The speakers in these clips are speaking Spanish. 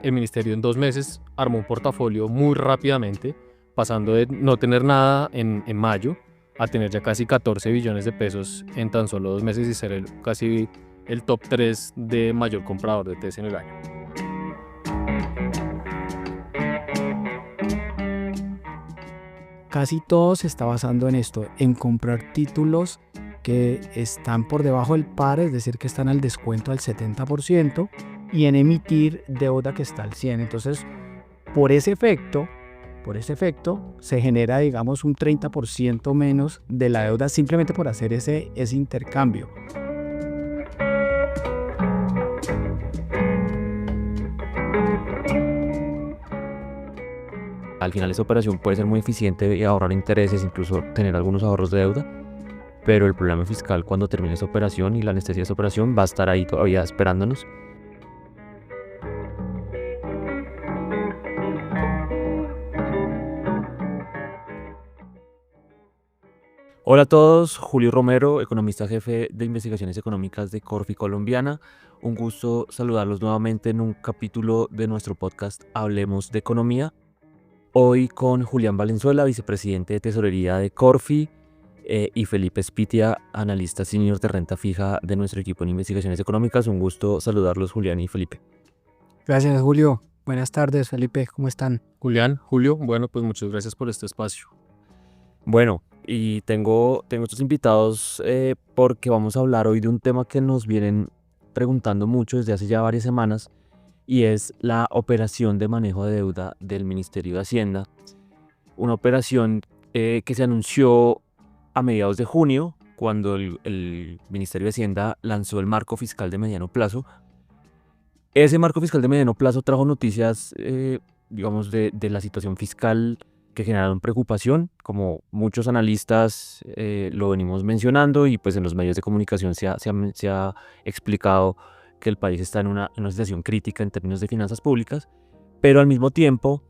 el ministerio en 2 meses armó un portafolio muy rápidamente, pasando de no tener nada en mayo a tener ya casi 14 billones de pesos en tan solo 2 meses y ser casi el top 3 de mayor comprador de TES en el año. Casi todo se está basando en esto, en comprar títulos que están por debajo del par, es decir, que están al descuento al 70%, y en emitir deuda que está al 100%. Entonces, por ese efecto, se genera, digamos, un 30% menos de la deuda simplemente por hacer ese intercambio. Al final esa operación puede ser muy eficiente y ahorrar intereses, incluso tener algunos ahorros de deuda, pero el problema fiscal cuando termine esa operación y la anestesia de esa operación va a estar ahí todavía esperándonos. Hola a todos, Julio Romero, economista jefe de investigaciones económicas de Corfi Colombiana. Un gusto saludarlos nuevamente en un capítulo de nuestro podcast Hablemos de Economía. Hoy con Julián Valenzuela, vicepresidente de Tesorería de Corfi, y Felipe Spitia, analista senior de renta fija de nuestro equipo en investigaciones económicas. Un gusto saludarlos, Julián y Felipe. Gracias, Julio. Buenas tardes, Felipe. ¿Cómo están? Julián, Julio, bueno, pues muchas gracias por este espacio. Bueno, y tengo estos invitados porque vamos a hablar hoy de un tema que nos vienen preguntando mucho desde hace ya varias semanas, y es la operación de manejo de deuda del Ministerio de Hacienda. Una operación que se anunció a mediados de junio, cuando el Ministerio de Hacienda lanzó el marco fiscal de mediano plazo. Ese marco fiscal de mediano plazo trajo noticias, digamos, de la situación fiscal que generaron preocupación, como muchos analistas lo venimos mencionando, y pues en los medios de comunicación se ha explicado que el país está en una situación crítica en términos de finanzas públicas, pero al mismo tiempo,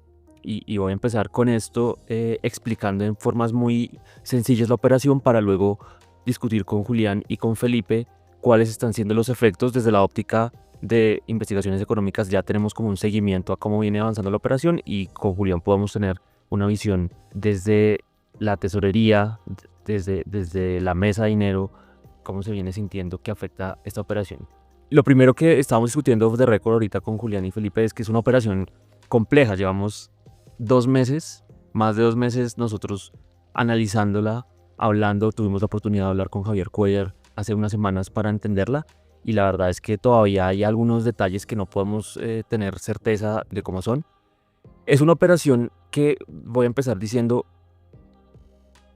y voy a empezar con esto, explicando en formas muy sencillas la operación para luego discutir con Julián y con Felipe cuáles están siendo los efectos desde la óptica de investigaciones económicas. Ya tenemos como un seguimiento a cómo viene avanzando la operación, y con Julián podemos tener una visión desde la tesorería, desde la mesa de dinero, cómo se viene sintiendo que afecta esta operación. Lo primero que estábamos discutiendo off the record ahorita con Julián y Felipe es que es una operación compleja. Llevamos 2 meses, más de 2 meses nosotros analizándola, hablando. Tuvimos la oportunidad de hablar con Javier Cuellar hace unas semanas para entenderla, y la verdad es que todavía hay algunos detalles que no podemos tener certeza de cómo son. Es una operación que, voy a empezar diciendo,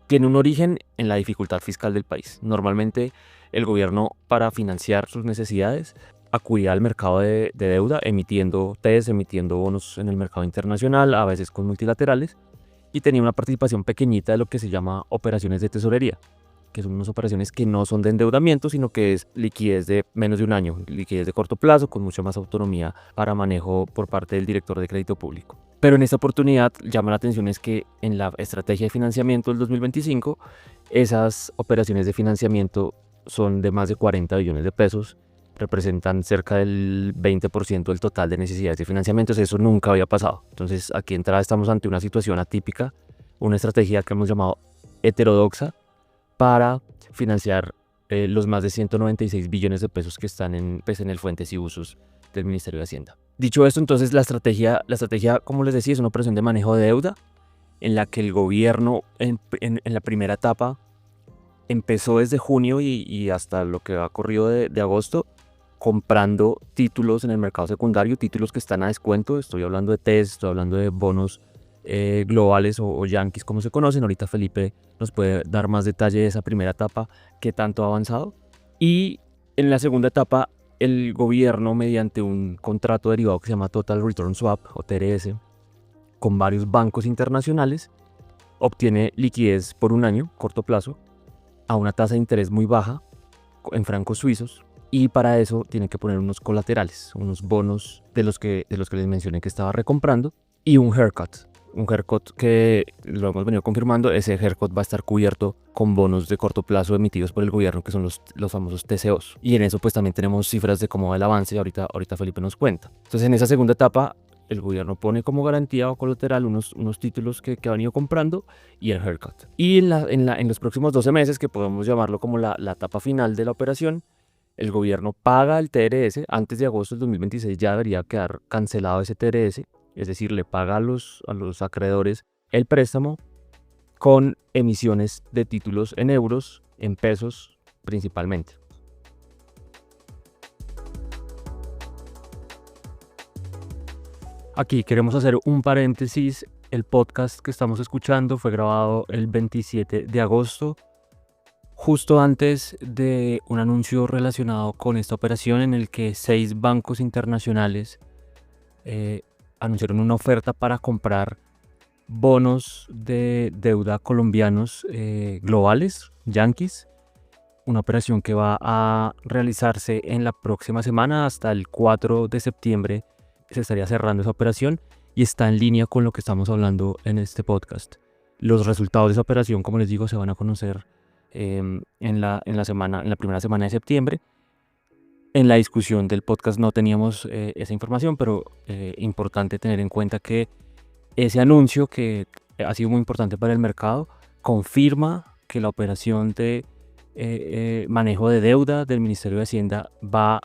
tiene un origen en la dificultad fiscal del país. Normalmente el gobierno, para financiar sus necesidades, acudía al mercado de deuda, emitiendo TES, emitiendo bonos en el mercado internacional, a veces con multilaterales, y tenía una participación pequeñita de lo que se llama operaciones de tesorería, que son unas operaciones que no son de endeudamiento, sino que es liquidez de menos de un año, liquidez de corto plazo, con mucha más autonomía para manejo por parte del director de crédito público. Pero en esta oportunidad llama la atención es que en la estrategia de financiamiento del 2025, esas operaciones de financiamiento son de más de 40 billones de pesos, representan cerca del 20% del total de necesidades de financiamiento. Eso nunca había pasado. Entonces, aquí estamos ante una situación atípica, una estrategia que hemos llamado heterodoxa para financiar los más de 196 billones de pesos que están en el fuentes y usos del Ministerio de Hacienda. Dicho esto, entonces la estrategia, como les decía, es una operación de manejo de deuda en la que el gobierno en la primera etapa empezó desde junio y hasta lo que ha corrido de agosto, comprando títulos en el mercado secundario, títulos que están a descuento. Estoy hablando de TES, estoy hablando de bonos globales o yanquis, como se conocen. Ahorita Felipe nos puede dar más detalle de esa primera etapa, qué tanto ha avanzado. Y en la segunda etapa, el gobierno, mediante un contrato derivado que se llama Total Return Swap, o TRS, con varios bancos internacionales, obtiene liquidez por un año, corto plazo, a una tasa de interés muy baja, en francos suizos, y para eso tiene que poner unos colaterales, unos bonos de los que les mencioné que estaba recomprando, y un haircut. un haircut que lo hemos venido confirmando. Ese haircut va a estar cubierto con bonos de corto plazo emitidos por el gobierno, que son los famosos TCOs. Y en eso pues también tenemos cifras de cómo va el avance, ahorita Felipe nos cuenta. Entonces en esa segunda etapa el gobierno pone como garantía o colateral unos títulos que ha venido comprando y el haircut. Y en los próximos 12 meses, que podemos llamarlo como la etapa final de la operación, el gobierno paga el TRS. Antes de agosto del 2026 ya debería quedar cancelado ese TRS, es decir, le paga a los acreedores el préstamo con emisiones de títulos en euros, en pesos principalmente. Aquí queremos hacer un paréntesis. El podcast que estamos escuchando fue grabado el 27 de agosto, justo antes de un anuncio relacionado con esta operación en el que 6 bancos internacionales anunciaron una oferta para comprar bonos de deuda colombianos globales, yanquis. Una operación que va a realizarse en la próxima semana. Hasta el 4 de septiembre se estaría cerrando esa operación y está en línea con lo que estamos hablando en este podcast. Los resultados de esa operación, como les digo, se van a conocer en la primera semana de septiembre. En la discusión del podcast no teníamos esa información, pero importante tener en cuenta que ese anuncio, que ha sido muy importante para el mercado, confirma que la operación de manejo de deuda del Ministerio de Hacienda va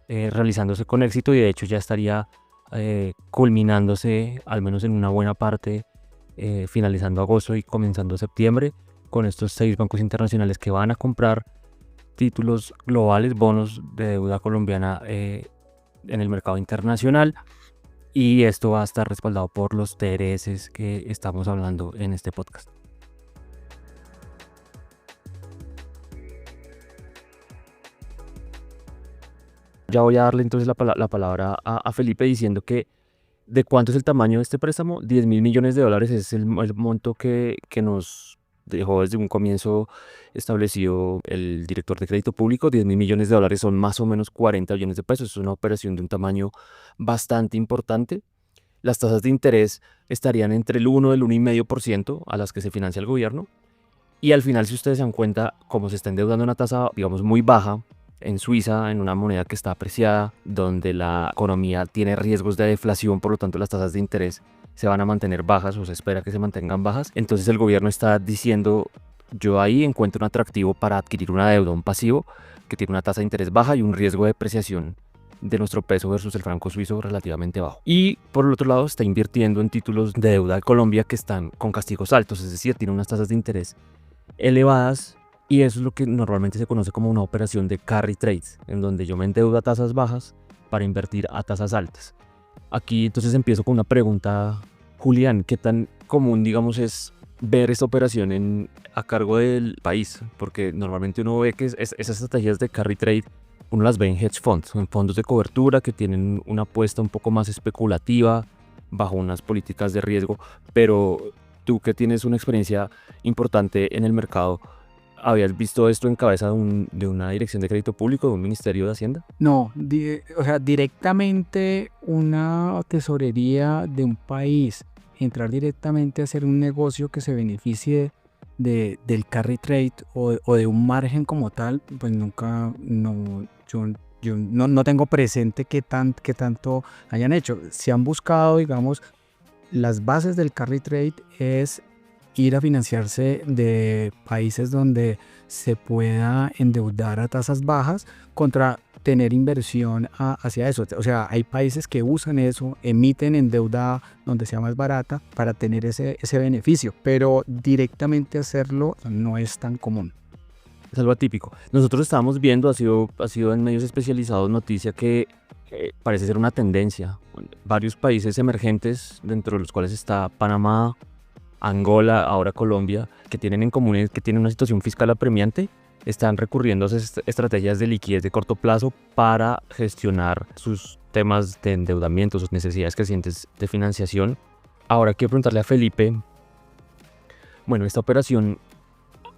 realizándose con éxito, y de hecho ya estaría culminándose, al menos en una buena parte, finalizando agosto y comenzando septiembre, con estos 6 bancos internacionales que van a comprar títulos globales, bonos de deuda colombiana en el mercado internacional. Y esto va a estar respaldado por los TRS que estamos hablando en este podcast. Ya voy a darle entonces la palabra a Felipe, diciendo que de cuánto es el tamaño de este préstamo. $10.000 millones es el monto que nos dejó desde un comienzo establecido el director de crédito público. $10.000 millones son más o menos 40 billones de pesos. Es una operación de un tamaño bastante importante. Las tasas de interés estarían entre el 1 y el 1,5% a las que se financia el gobierno. Y al final, si ustedes se dan cuenta, como se está endeudando a una tasa, digamos, muy baja, en Suiza, en una moneda que está apreciada, donde la economía tiene riesgos de deflación, por lo tanto las tasas de interés se van a mantener bajas, o se espera que se mantengan bajas. Entonces el gobierno está diciendo: yo ahí encuentro un atractivo para adquirir una deuda, un pasivo que tiene una tasa de interés baja y un riesgo de depreciación de nuestro peso versus el franco suizo relativamente bajo. Y por el otro lado, está invirtiendo en títulos de deuda de Colombia que están con castigos altos, es decir, tiene unas tasas de interés elevadas. Y eso es lo que normalmente se conoce como una operación de carry trade, en donde yo me endeudo a tasas bajas para invertir a tasas altas. Aquí entonces empiezo con una pregunta, Julián: ¿qué tan común, digamos, es ver esta operación a cargo del país? Porque normalmente uno ve que esas estrategias de carry trade, uno las ve en hedge funds, en fondos de cobertura que tienen una apuesta un poco más especulativa, bajo unas políticas de riesgo. Pero tú, que tienes una experiencia importante en el mercado, ¿habías visto esto en cabeza de una dirección de crédito público, de un ministerio de Hacienda? No, o sea, directamente una tesorería de un país, entrar directamente a hacer un negocio que se beneficie del carry trade o de un margen como tal, pues nunca, no, yo no tengo presente qué tanto hayan hecho. Se han buscado, digamos, las bases del carry trade es ir a financiarse de países donde se pueda endeudar a tasas bajas contra tener inversión hacia eso. O sea, hay países que usan eso, emiten en deuda donde sea más barata para tener ese beneficio, pero directamente hacerlo no es tan común. Es algo atípico. Nosotros estábamos viendo, ha sido en medios especializados, noticia que parece ser una tendencia. Varios países emergentes, dentro de los cuales está Panamá, Angola, ahora Colombia, que tienen en común que tienen una situación fiscal apremiante, están recurriendo a esas estrategias de liquidez de corto plazo para gestionar sus temas de endeudamiento, sus necesidades crecientes de financiación. Ahora quiero preguntarle a Felipe, bueno, esta operación,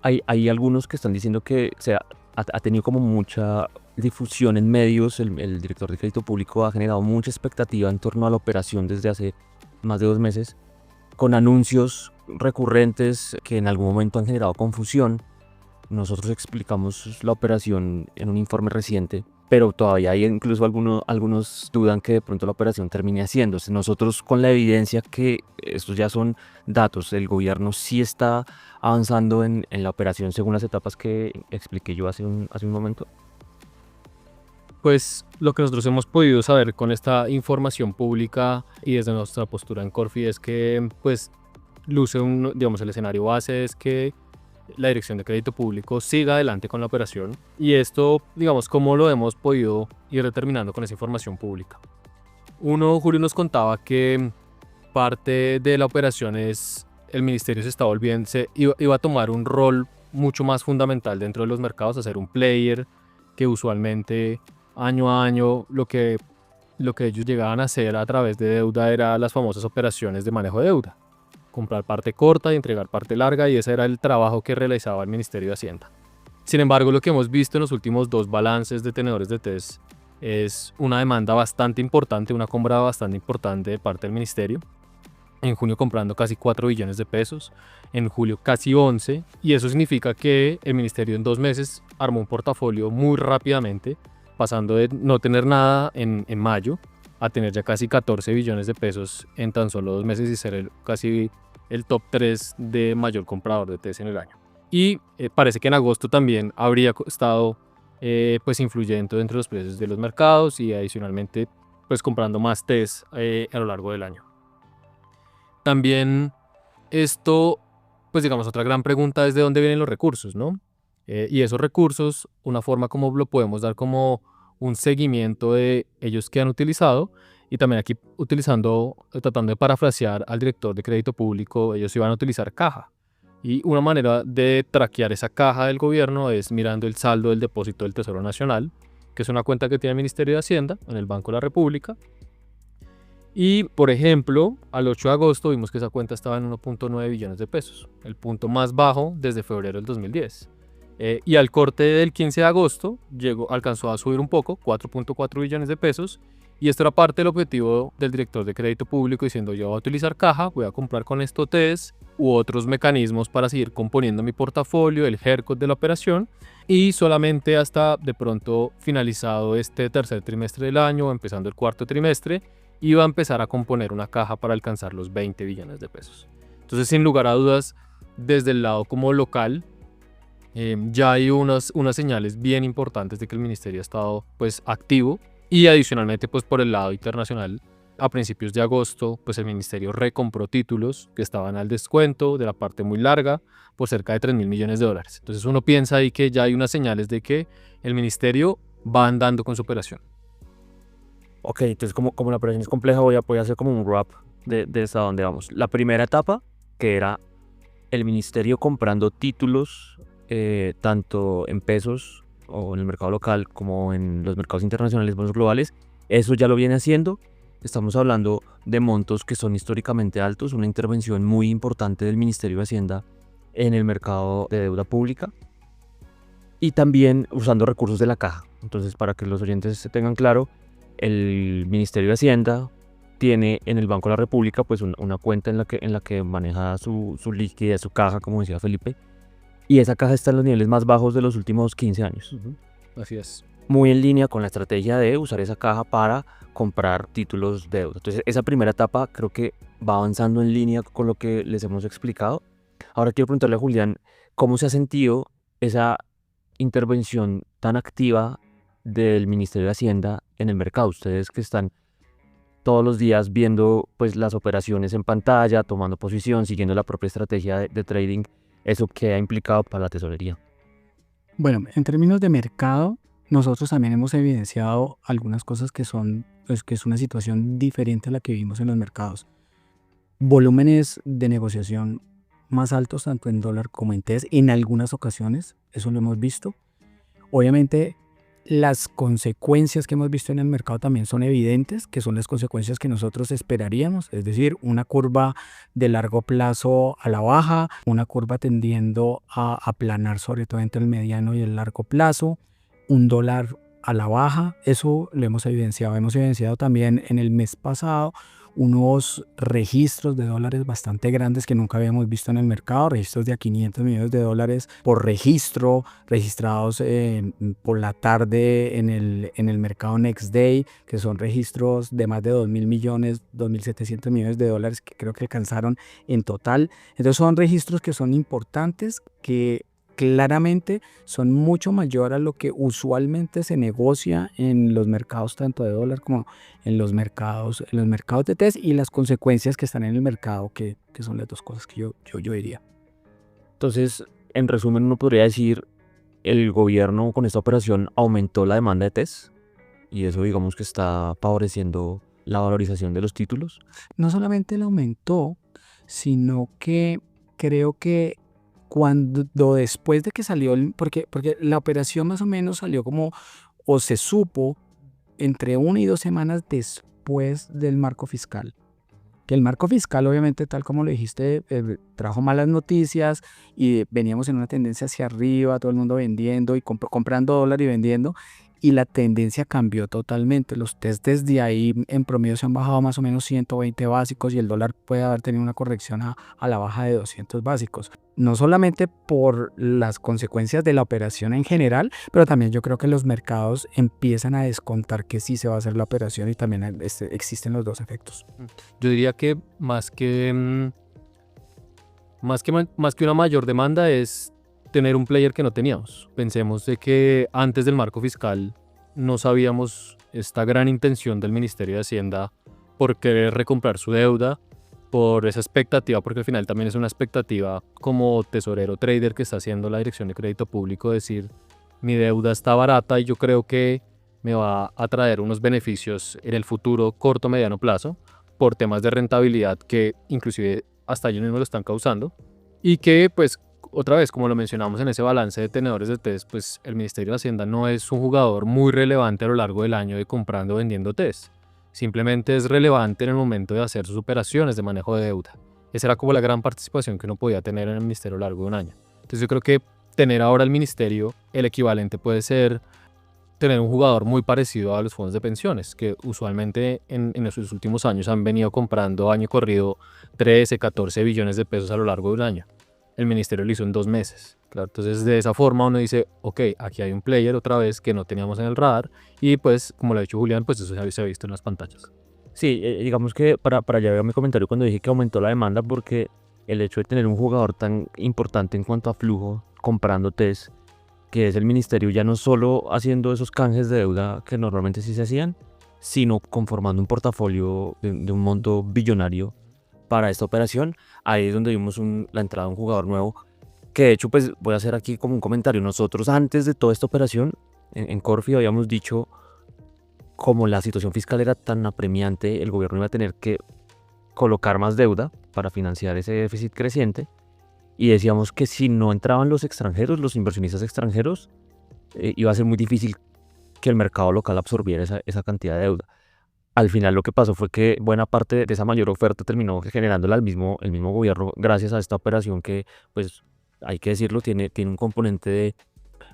hay algunos que están diciendo que ha tenido como mucha difusión en medios. El director de crédito público ha generado mucha expectativa en torno a la operación desde hace más de 2 meses. con anuncios recurrentes que en algún momento han generado confusión. Nosotros explicamos la operación en un informe reciente, pero todavía hay incluso algunos dudan que de pronto la operación termine haciéndose. Nosotros, con la evidencia que estos ya son datos, el gobierno sí está avanzando en la operación según las etapas que expliqué yo hace un momento. Pues lo que nosotros hemos podido saber con esta información pública y desde nuestra postura en Corfi es que pues luce digamos, el escenario base es que la Dirección de Crédito Público siga adelante con la operación, y esto, digamos, cómo lo hemos podido ir determinando con esa información pública. Uno, Julio nos contaba que parte de la operación es el ministerio iba a tomar un rol mucho más fundamental dentro de los mercados, a ser un player que usualmente año a año lo que ellos llegaban a hacer a través de deuda era las famosas operaciones de manejo de deuda. Comprar parte corta y entregar parte larga, y ese era el trabajo que realizaba el Ministerio de Hacienda. Sin embargo, lo que hemos visto en los últimos 2 balances de tenedores de TES es una demanda bastante importante, una compra bastante importante de parte del Ministerio. En junio comprando casi 4 billones de pesos, en julio casi 11, y eso significa que el Ministerio en 2 meses armó un portafolio muy rápidamente, pasando de no tener nada en mayo a tener ya casi 14 billones de pesos en tan solo 2 meses y ser casi el top 3 de mayor comprador de TES en el año. Y parece que en agosto también habría estado pues influyendo dentro de los precios de los mercados y adicionalmente pues comprando más TES a lo largo del año. También esto, pues digamos, otra gran pregunta es de dónde vienen los recursos, ¿no? Y esos recursos, una forma como lo podemos dar como un seguimiento de ellos que han utilizado, y también aquí tratando de parafrasear al director de crédito público, ellos iban a utilizar caja. Y una manera de traquear esa caja del gobierno es mirando el saldo del depósito del Tesoro Nacional, que es una cuenta que tiene el Ministerio de Hacienda en el Banco de la República. Y, por ejemplo, al 8 de agosto vimos que esa cuenta estaba en 1.9 billones de pesos, el punto más bajo desde febrero del 2010. Y al corte del 15 de agosto alcanzó a subir un poco, 4.4 billones de pesos, y esto era parte del objetivo del director de crédito público, diciendo: yo voy a utilizar caja, voy a comprar con esto TES u otros mecanismos para seguir componiendo mi portafolio, el haircut de la operación, y solamente hasta de pronto finalizado este tercer trimestre del año o empezando el cuarto trimestre, iba a empezar a componer una caja para alcanzar los 20 billones de pesos. Entonces, sin lugar a dudas, desde el lado como local, ya hay unas señales bien importantes de que el ministerio ha estado pues activo, y adicionalmente pues por el lado internacional, a principios de agosto pues el ministerio recompró títulos que estaban al descuento de la parte muy larga por cerca de 3.000 millones de dólares. Entonces uno piensa ahí que ya hay unas señales de que el ministerio va andando con su operación. Ok, entonces como la operación es compleja, voy a hacer como un wrap de hasta dónde vamos. La primera etapa, que era el ministerio comprando títulos tanto en pesos o en el mercado local como en los mercados internacionales, bonos globales, eso ya lo viene haciendo. Estamos hablando de montos que son históricamente altos, una intervención muy importante del Ministerio de Hacienda en el mercado de deuda pública y también usando recursos de la caja. Entonces, para que los oyentes se tengan claro, el Ministerio de Hacienda tiene en el Banco de la República pues una cuenta en la que maneja su liquidez, su caja, como decía Felipe, y esa caja está en los niveles más bajos de los últimos 15 años. Así es. Muy en línea con la estrategia de usar esa caja para comprar títulos de deuda. Entonces, esa primera etapa creo que va avanzando en línea con lo que les hemos explicado. Ahora quiero preguntarle a Julián, ¿cómo se ha sentido esa intervención tan activa del Ministerio de Hacienda en el mercado? Ustedes que están todos los días viendo pues las operaciones en pantalla, tomando posición, siguiendo la propia estrategia de trading, ¿eso qué ha implicado para la tesorería? Bueno, en términos de mercado, nosotros también hemos evidenciado algunas cosas que son, pues, que es una situación diferente a la que vivimos en los mercados. Volúmenes de negociación más altos tanto en dólar como en TES en algunas ocasiones, eso lo hemos visto. Obviamente las consecuencias que hemos visto en el mercado también son evidentes, que son las consecuencias que nosotros esperaríamos, es decir, una curva de largo plazo a la baja, una curva tendiendo a aplanar sobre todo entre el mediano y el largo plazo, un dólar a la baja. Eso lo hemos evidenciado también en el mes pasado unos registros de dólares bastante grandes que nunca habíamos visto en el mercado, registros de a 500 millones de dólares por registro, registrados por la tarde en el mercado Next Day, que son registros de más de 2.000 millones, 2.700 millones de dólares que creo que alcanzaron en total. Entonces son registros que son importantes, que claramente son mucho mayor a lo que usualmente se negocia en los mercados tanto de dólar como en los mercados de test, y las consecuencias que están en el mercado, que son las dos cosas que yo diría. Entonces, en resumen, uno podría decir, el gobierno con esta operación aumentó la demanda de test y eso digamos que está favoreciendo la valorización de los títulos. No solamente la aumentó, sino que creo que cuando después de que salió, porque la operación más o menos salió como, o se supo, entre 1 y 2 semanas después del marco fiscal. Que el marco fiscal, obviamente, tal como lo dijiste, trajo malas noticias y veníamos en una tendencia hacia arriba, todo el mundo vendiendo y comprando dólar y vendiendo, y la tendencia cambió totalmente. Los test desde ahí en promedio se han bajado más o menos 120 básicos y el dólar puede haber tenido una corrección a la baja de 200 básicos. No solamente por las consecuencias de la operación en general, pero también yo creo que los mercados empiezan a descontar que sí se va a hacer la operación y también existen los dos efectos. Yo diría que más que una mayor demanda es tener un player que no teníamos. Pensemos de que antes del marco fiscal no sabíamos esta gran intención del Ministerio de Hacienda por querer recomprar su deuda, por esa expectativa, porque al final también es una expectativa como tesorero trader que está haciendo la Dirección de Crédito Público, decir, mi deuda está barata y yo creo que me va a traer unos beneficios en el futuro corto mediano plazo por temas de rentabilidad que inclusive hasta ellos mismos lo están causando, y que pues otra vez, como lo mencionamos en ese balance de tenedores de test, pues el Ministerio de Hacienda no es un jugador muy relevante a lo largo del año de comprando o vendiendo test. Simplemente es relevante en el momento de hacer sus operaciones de manejo de deuda. Esa era como la gran participación que uno podía tener en el Ministerio a lo largo de un año. Entonces yo creo que tener ahora el Ministerio, el equivalente puede ser tener un jugador muy parecido a los fondos de pensiones, que usualmente en esos últimos años han venido comprando año corrido 13, 14 billones de pesos a lo largo de un año. El ministerio lo hizo en 2 meses. Claro, entonces de esa forma uno dice, ok, aquí hay un player otra vez que no teníamos en el radar, y pues como lo ha dicho Julián, pues eso se ha visto en las pantallas. Sí, digamos que para allá veo mi comentario cuando dije que aumentó la demanda, porque el hecho de tener un jugador tan importante en cuanto a flujo comprando test, que es el ministerio, ya no solo haciendo esos canjes de deuda que normalmente sí se hacían, sino conformando un portafolio de un monto billonario para esta operación. Ahí es donde vimos la entrada de un jugador nuevo, que de hecho pues voy a hacer aquí como un comentario. Nosotros antes de toda esta operación en Corfi habíamos dicho, como la situación fiscal era tan apremiante, el gobierno iba a tener que colocar más deuda para financiar ese déficit creciente, y decíamos que si no entraban los extranjeros, los inversionistas extranjeros, iba a ser muy difícil que el mercado local absorbiera esa cantidad de deuda. Al final lo que pasó fue que buena parte de esa mayor oferta terminó generándola el mismo gobierno, gracias a esta operación que, pues hay que decirlo, tiene un componente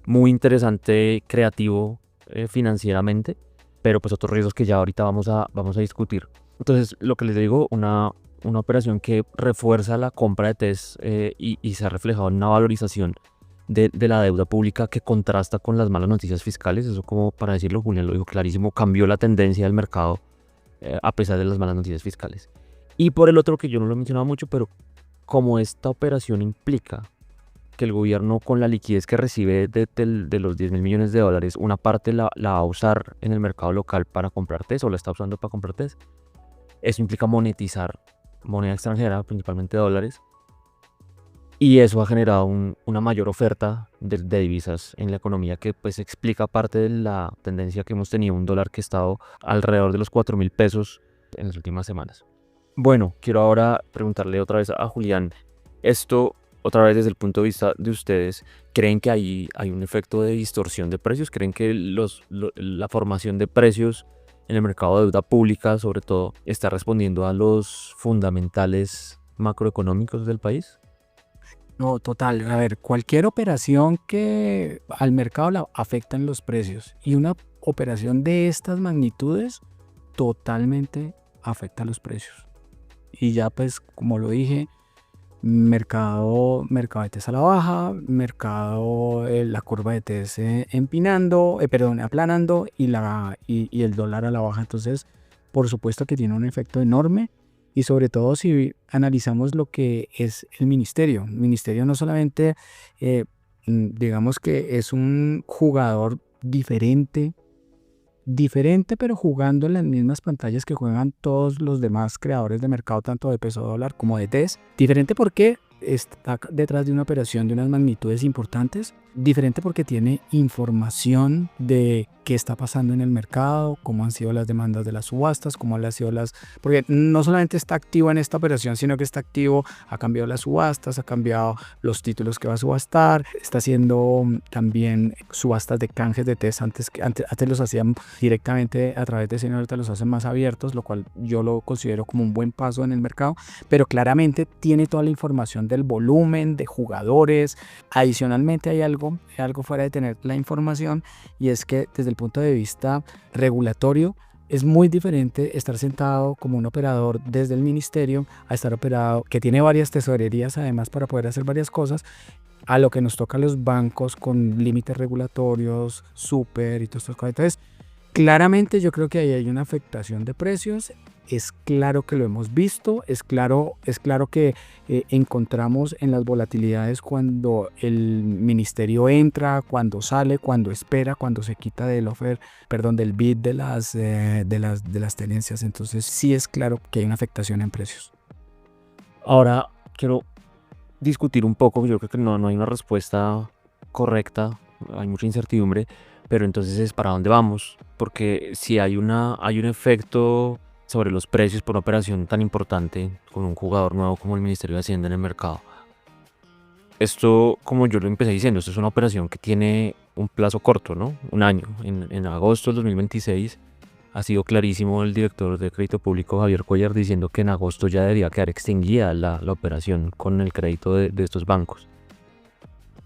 muy interesante, creativo, financieramente, pero pues otros riesgos que ya ahorita vamos a discutir. Entonces, lo que les digo, una operación que refuerza la compra de test, y se ha reflejado en una valorización de la deuda pública que contrasta con las malas noticias fiscales. Eso, como para decirlo, Julián lo dijo clarísimo, cambió la tendencia del mercado a pesar de las malas noticias fiscales. Y por el otro, que yo no lo he mencionado mucho, pero como esta operación implica que el gobierno, con la liquidez que recibe de los 10.000 millones de dólares, una parte la va a usar en el mercado local para comprar test, o la está usando para comprar test, eso implica monetizar moneda extranjera, principalmente dólares, y eso ha generado una mayor oferta de divisas en la economía, que pues explica parte de la tendencia que hemos tenido, un dólar que ha estado alrededor de los 4.000 pesos en las últimas semanas. Bueno, quiero ahora preguntarle otra vez a Julián, esto otra vez desde el punto de vista de ustedes, ¿creen que hay un efecto de distorsión de precios? ¿Creen que la formación de precios en el mercado de deuda pública, sobre todo, está respondiendo a los fundamentales macroeconómicos del país? No, total. A ver, cualquier operación que al mercado la afecta en los precios, y una operación de estas magnitudes totalmente afecta a los precios. Y ya pues, como lo dije, mercado de TES a la baja, la curva de TES aplanando y el dólar a la baja. Entonces, por supuesto que tiene un efecto enorme, y sobre todo si analizamos lo que es el ministerio. El ministerio no solamente, digamos que es un jugador diferente, pero jugando en las mismas pantallas que juegan todos los demás creadores de mercado, tanto de peso dólar como de TES. Diferente porque está detrás de una operación de unas magnitudes importantes. Diferente porque tiene información de qué está pasando en el mercado, cómo han sido las demandas de las subastas, porque no solamente está activo en esta operación, sino que está activo, ha cambiado las subastas, ha cambiado los títulos que va a subastar, está haciendo también subastas de canjes de TES. Antes los hacían directamente a través de Ceneo, ahorita los hacen más abiertos, lo cual yo lo considero como un buen paso en el mercado, pero claramente tiene toda la información del volumen, de jugadores. Adicionalmente hay algo fuera de tener la información, y es que desde el punto de vista regulatorio es muy diferente estar sentado como un operador desde el ministerio a estar operado, que tiene varias tesorerías además para poder hacer varias cosas, a lo que nos toca a los bancos con límites regulatorios, súper y todas estas cosas. Entonces, claramente yo creo que ahí hay una afectación de precios. Es claro que lo hemos visto, es claro que encontramos en las volatilidades cuando el ministerio entra, cuando sale, cuando espera, cuando se quita del bid de las tenencias. Entonces sí es claro que hay una afectación en precios. Ahora quiero discutir un poco, yo creo que no hay una respuesta correcta, hay mucha incertidumbre, pero entonces es para dónde vamos, porque si hay un efecto sobre los precios por una operación tan importante con un jugador nuevo como el Ministerio de Hacienda en el mercado. Esto, como yo lo empecé diciendo, esto es una operación que tiene un plazo corto, ¿no? Un año. En agosto del 2026 ha sido clarísimo el director de Crédito Público, Javier Cuellar, diciendo que en agosto ya debería quedar extinguida la operación con el crédito de estos bancos.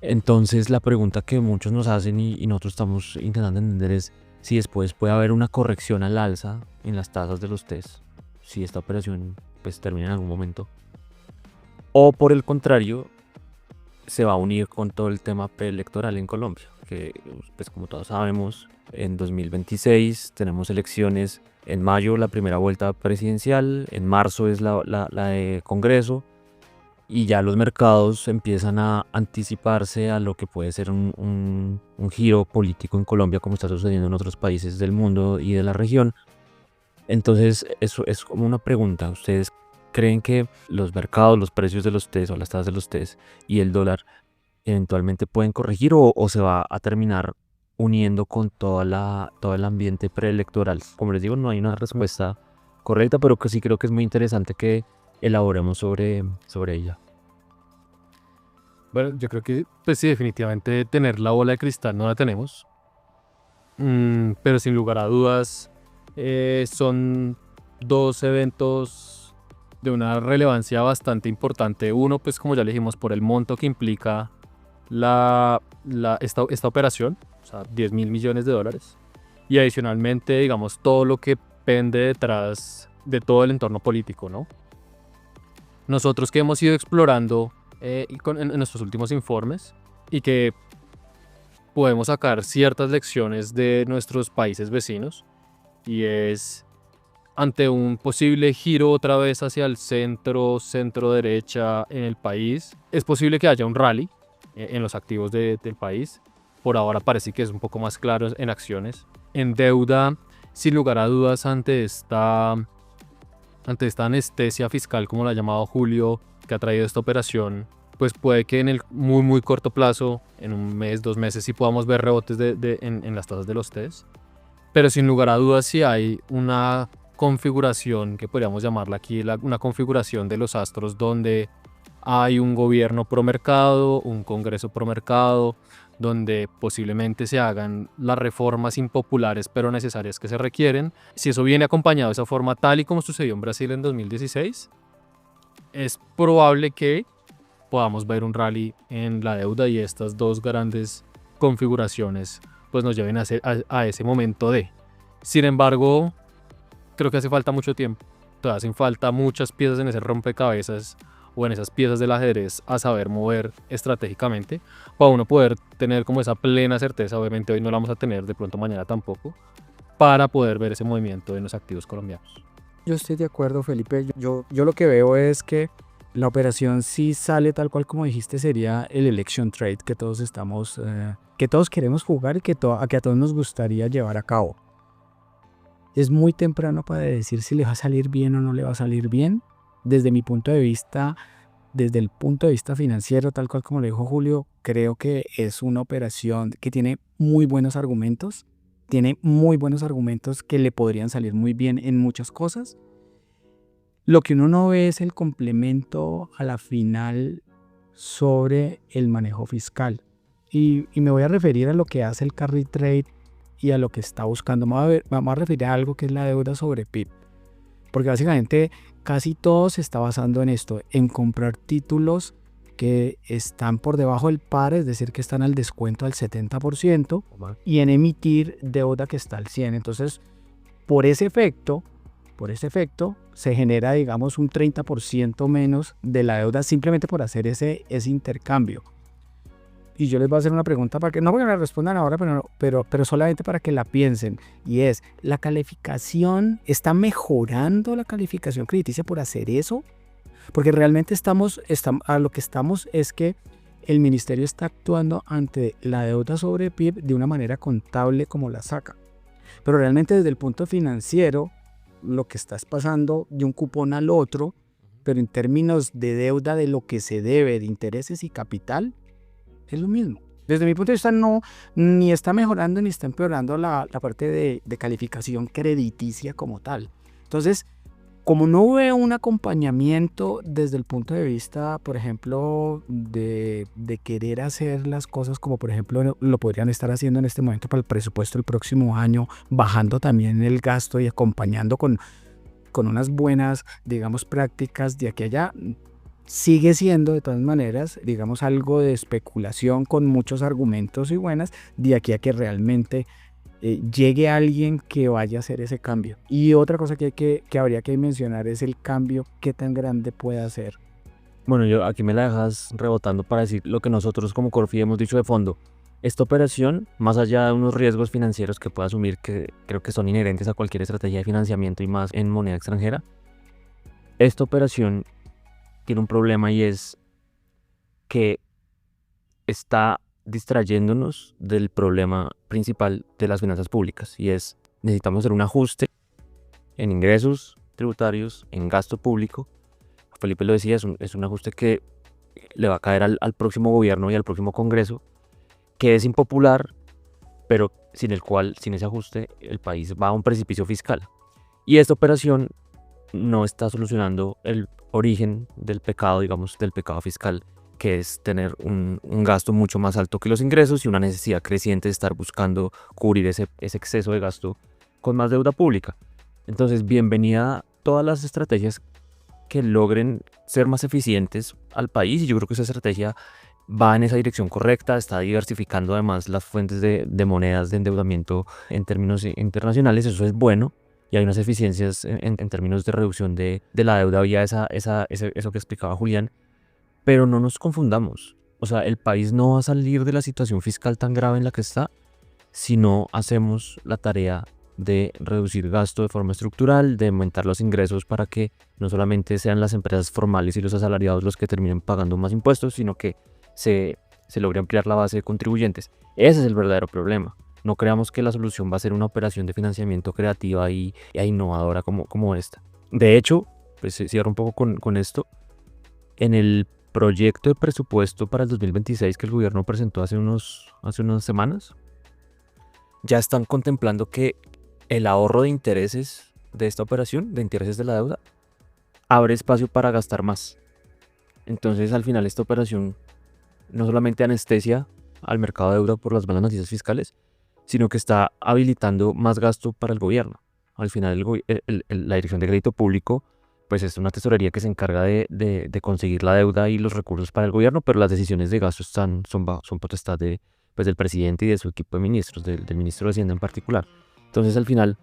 Entonces la pregunta que muchos nos hacen y nosotros estamos intentando entender es si después puede haber una corrección al alza en las tasas de los TES, si esta operación pues termina en algún momento, o por el contrario se va a unir con todo el tema preelectoral en Colombia, que pues como todos sabemos, en 2026 tenemos elecciones, en mayo la primera vuelta presidencial, en marzo es la de Congreso, y ya los mercados empiezan a anticiparse a lo que puede ser un giro político en Colombia, como está sucediendo en otros países del mundo y de la región. Entonces, eso es como una pregunta. ¿Ustedes creen que los mercados, los precios de los TES o las tasas de los TES y el dólar eventualmente pueden corregir o se va a terminar uniendo con todo el ambiente preelectoral? Como les digo, no hay una respuesta correcta, pero que sí creo que es muy interesante que elaboremos sobre ella. Bueno, yo creo que, pues sí, definitivamente tener la bola de cristal no la tenemos. Pero sin lugar a dudas, son dos eventos de una relevancia bastante importante. Uno, pues como ya le dijimos, por el monto que implica esta operación, o sea, 10.000 millones de dólares. Y adicionalmente, digamos, todo lo que pende detrás de todo el entorno político, ¿no? Nosotros que hemos ido explorando en nuestros últimos informes y que podemos sacar ciertas lecciones de nuestros países vecinos, y es ante un posible giro otra vez hacia el centro derecha en el país, es posible que haya un rally en los activos del país. Por ahora parece que es un poco más claro en acciones. En deuda, sin lugar a dudas, ante esta anestesia fiscal, como la ha llamado Julio, que ha traído esta operación, pues puede que en el muy muy corto plazo, en un mes, 2 meses, sí podamos ver rebotes en las tasas de los TES. Pero sin lugar a dudas, sí hay una configuración que podríamos llamarla aquí una configuración de los astros, donde hay un gobierno pro mercado, un congreso pro mercado, donde posiblemente se hagan las reformas impopulares pero necesarias que se requieren. Si eso viene acompañado de esa forma, tal y como sucedió en Brasil en 2016, es probable que podamos ver un rally en la deuda, y estas dos grandes configuraciones pues nos lleven a ese momento de. Sin embargo, creo que hace falta mucho tiempo. te hacen falta muchas piezas en ese rompecabezas o en esas piezas del ajedrez a saber mover estratégicamente, para uno poder tener como esa plena certeza. Obviamente hoy no la vamos a tener, de pronto mañana tampoco, para poder ver ese movimiento en los activos colombianos. Yo estoy de acuerdo, Felipe. Yo lo que veo es que la operación, si sale tal cual como dijiste, sería el election trade que todos estamos, que todos queremos jugar y que a todos nos gustaría llevar a cabo. Es muy temprano para decir si le va a salir bien o no le va a salir bien. Desde mi punto de vista, desde el punto de vista financiero, tal cual como lo dijo Julio, creo que es una operación que tiene muy buenos argumentos. Tiene muy buenos argumentos que le podrían salir muy bien en muchas cosas. Lo que uno no ve es el complemento a la final sobre el manejo fiscal. Y me voy a referir a lo que hace el carry trade y a lo que está buscando. Vamos a referir a algo que es la deuda sobre PIB. Porque básicamente casi todo se está basando en esto, en comprar títulos que están por debajo del par, es decir, que están al descuento al 70%, y en emitir deuda que está al 100%. Entonces, por ese efecto, se genera, digamos, un 30% menos de la deuda simplemente por hacer ese intercambio. Y yo les voy a hacer una pregunta para que no me la respondan ahora, pero solamente para que la piensen. Y es, ¿la calificación está mejorando la calificación crediticia por hacer eso? Porque realmente a lo que estamos es que el ministerio está actuando ante la deuda sobre PIB de una manera contable como la saca. Pero realmente desde el punto financiero, lo que está es pasando de un cupón al otro, pero en términos de deuda de lo que se debe de intereses y capital, es lo mismo. Desde mi punto de vista, no, ni está mejorando ni está empeorando la parte de calificación crediticia como tal. Entonces, como no veo un acompañamiento desde el punto de vista, por ejemplo, de querer hacer las cosas como, por ejemplo, lo podrían estar haciendo en este momento para el presupuesto del próximo año, bajando también el gasto y acompañando con unas buenas, digamos, prácticas de aquí a allá, sigue siendo de todas maneras, digamos, algo de especulación con muchos argumentos y buenas, de aquí a que realmente llegue alguien que vaya a hacer ese cambio. Y otra cosa que habría que mencionar es el cambio, qué tan grande puede hacer. Bueno, yo aquí me la dejas rebotando para decir lo que nosotros como Corfi hemos dicho de fondo. Esta operación, más allá de unos riesgos financieros que pueda asumir, que creo que son inherentes a cualquier estrategia de financiamiento y más en moneda extranjera, esta operación tiene un problema, y es que está distrayéndonos del problema principal de las finanzas públicas, y es, necesitamos hacer un ajuste en ingresos tributarios, en gasto público. Felipe lo decía, es un ajuste que le va a caer al próximo gobierno y al próximo Congreso, que es impopular, pero sin ese ajuste el país va a un precipicio fiscal. Y esta operación no está solucionando el origen del pecado, digamos, del pecado fiscal, que es tener un gasto mucho más alto que los ingresos y una necesidad creciente de estar buscando cubrir ese exceso de gasto con más deuda pública. Entonces, bienvenida todas las estrategias que logren ser más eficientes al país, y yo creo que esa estrategia va en esa dirección correcta, está diversificando además las fuentes de monedas de endeudamiento en términos internacionales, eso es bueno, y hay unas eficiencias en términos de reducción de la deuda vía eso que explicaba Julián. Pero no nos confundamos, o sea, el país no va a salir de la situación fiscal tan grave en la que está si no hacemos la tarea de reducir gasto de forma estructural, de aumentar los ingresos para que no solamente sean las empresas formales y los asalariados los que terminen pagando más impuestos, sino que se logre ampliar la base de contribuyentes. Ese es el verdadero problema. No creamos que la solución va a ser una operación de financiamiento creativa e innovadora como esta. De hecho, pues cierro un poco con esto. En el proyecto de presupuesto para el 2026 que el gobierno presentó hace unas semanas, ya están contemplando que el ahorro de intereses de esta operación, de intereses de la deuda, abre espacio para gastar más. Entonces, al final, esta operación no solamente anestesia al mercado de deuda por las malas noticias fiscales, sino que está habilitando más gasto para el gobierno. Al final, la Dirección de Crédito Público pues es una tesorería que se encarga de conseguir la deuda y los recursos para el gobierno, pero las decisiones de gasto son potestad del presidente y de su equipo de ministros, del ministro de Hacienda en particular. Entonces, al final,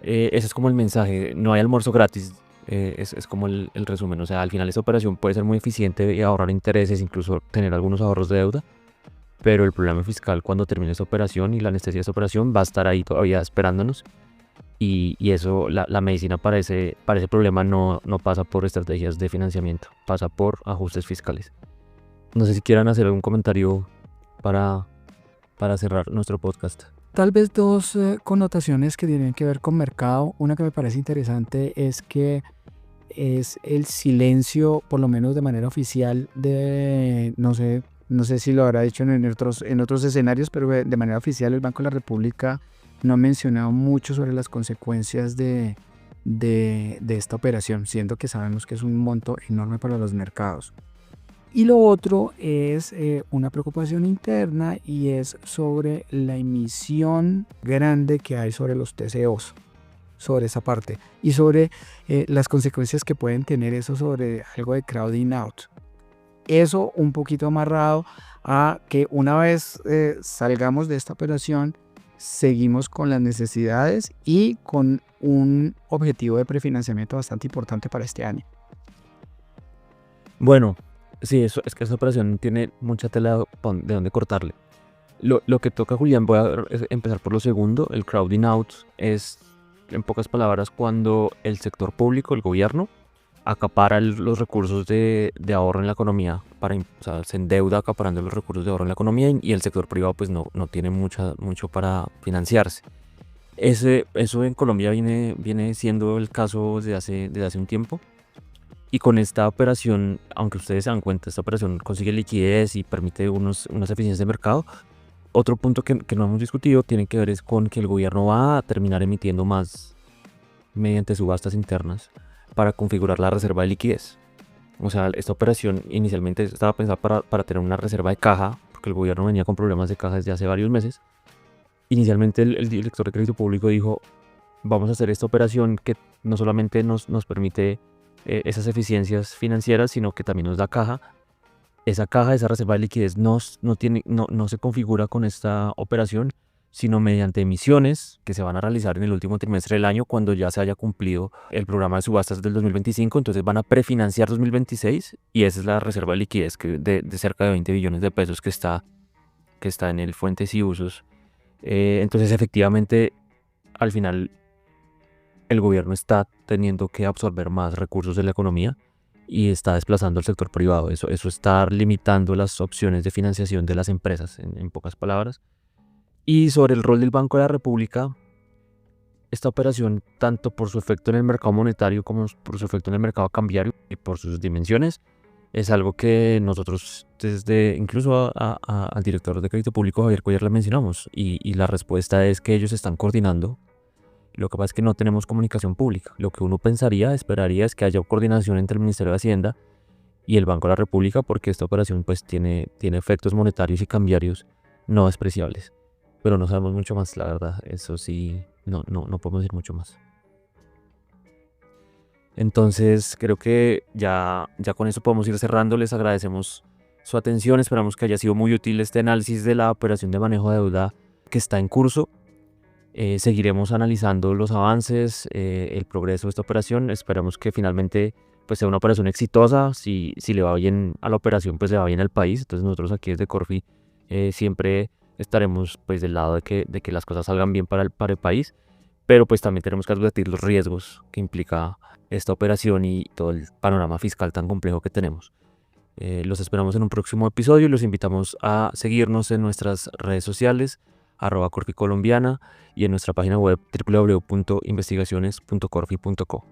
ese es como el mensaje: no hay almuerzo gratis. Es como el resumen. O sea, al final esta operación puede ser muy eficiente y ahorrar intereses, incluso tener algunos ahorros de deuda, pero el problema fiscal cuando termine esta operación y la anestesia de esta operación va a estar ahí todavía esperándonos. Y eso, la medicina para ese problema no pasa por estrategias de financiamiento, pasa por ajustes fiscales. No sé si quieran hacer algún comentario para cerrar nuestro podcast. Tal vez dos connotaciones que tienen que ver con mercado. Una que me parece interesante es que es el silencio, por lo menos de manera oficial, no sé si lo habrá dicho en otros escenarios, pero de manera oficial el Banco de la República no ha mencionado mucho sobre las consecuencias de esta operación, siendo que sabemos que es un monto enorme para los mercados. Y lo otro es una preocupación interna, y es sobre la emisión grande que hay sobre los TCOs, sobre esa parte, y sobre las consecuencias que pueden tener eso sobre algo de crowding out. Eso un poquito amarrado a que una vez salgamos de esta operación, seguimos con las necesidades y con un objetivo de prefinanciamiento bastante importante para este año. Bueno, sí, eso es que esta operación tiene mucha tela de donde cortarle. Lo que toca, Julián, voy a empezar por lo segundo. El crowding out es, en pocas palabras, cuando el sector público, el gobierno, acapara los recursos de ahorro en la economía, o sea, se endeuda acaparando los recursos de ahorro en la economía, y el sector privado pues no tiene mucho para financiarse. Eso en Colombia viene siendo el caso desde hace un tiempo, y con esta operación, aunque ustedes se dan cuenta, esta operación consigue liquidez y permite unas eficiencias de mercado. Otro punto que no hemos discutido tiene que ver es con que el gobierno va a terminar emitiendo más mediante subastas internas para configurar la reserva de liquidez. O sea, esta operación inicialmente estaba pensada para tener una reserva de caja, porque el gobierno venía con problemas de caja desde hace varios meses. Inicialmente el director de crédito público dijo: vamos a hacer esta operación que no solamente nos permite esas eficiencias financieras, sino que también nos da caja. Esa caja, esa reserva de liquidez no se configura con esta operación, sino mediante emisiones que se van a realizar en el último trimestre del año, cuando ya se haya cumplido el programa de subastas del 2025. Entonces van a prefinanciar 2026, y esa es la reserva de liquidez de cerca de 20 billones de pesos que está en el Fuentes y Usos. Entonces, efectivamente, al final el gobierno está teniendo que absorber más recursos de la economía y está desplazando al sector privado. Eso está limitando las opciones de financiación de las empresas, en pocas palabras. Y sobre el rol del Banco de la República, esta operación, tanto por su efecto en el mercado monetario como por su efecto en el mercado cambiario y por sus dimensiones, es algo que nosotros, incluso al director de crédito público, Javier Cuellar, le mencionamos, y la respuesta es que ellos están coordinando. Lo que pasa es que no tenemos comunicación pública. Lo que uno esperaría es que haya coordinación entre el Ministerio de Hacienda y el Banco de la República, porque esta operación pues tiene efectos monetarios y cambiarios no despreciables. Pero no sabemos mucho más, la verdad. Eso sí, no podemos decir mucho más. Entonces, creo que ya con eso podemos ir cerrando. Les agradecemos su atención. Esperamos que haya sido muy útil este análisis de la operación de manejo de deuda que está en curso. Seguiremos analizando los avances, el progreso de esta operación. Esperamos que finalmente pues sea una operación exitosa. Si le va bien a la operación, pues le va bien al país. Entonces nosotros aquí desde Corfi siempre estaremos pues del lado de que las cosas salgan bien para el país, pero pues también tenemos que advertir los riesgos que implica esta operación y todo el panorama fiscal tan complejo que tenemos. Los esperamos en un próximo episodio y los invitamos a seguirnos en nuestras redes sociales, @corficolombiana, y en nuestra página web www.investigaciones.corfi.co.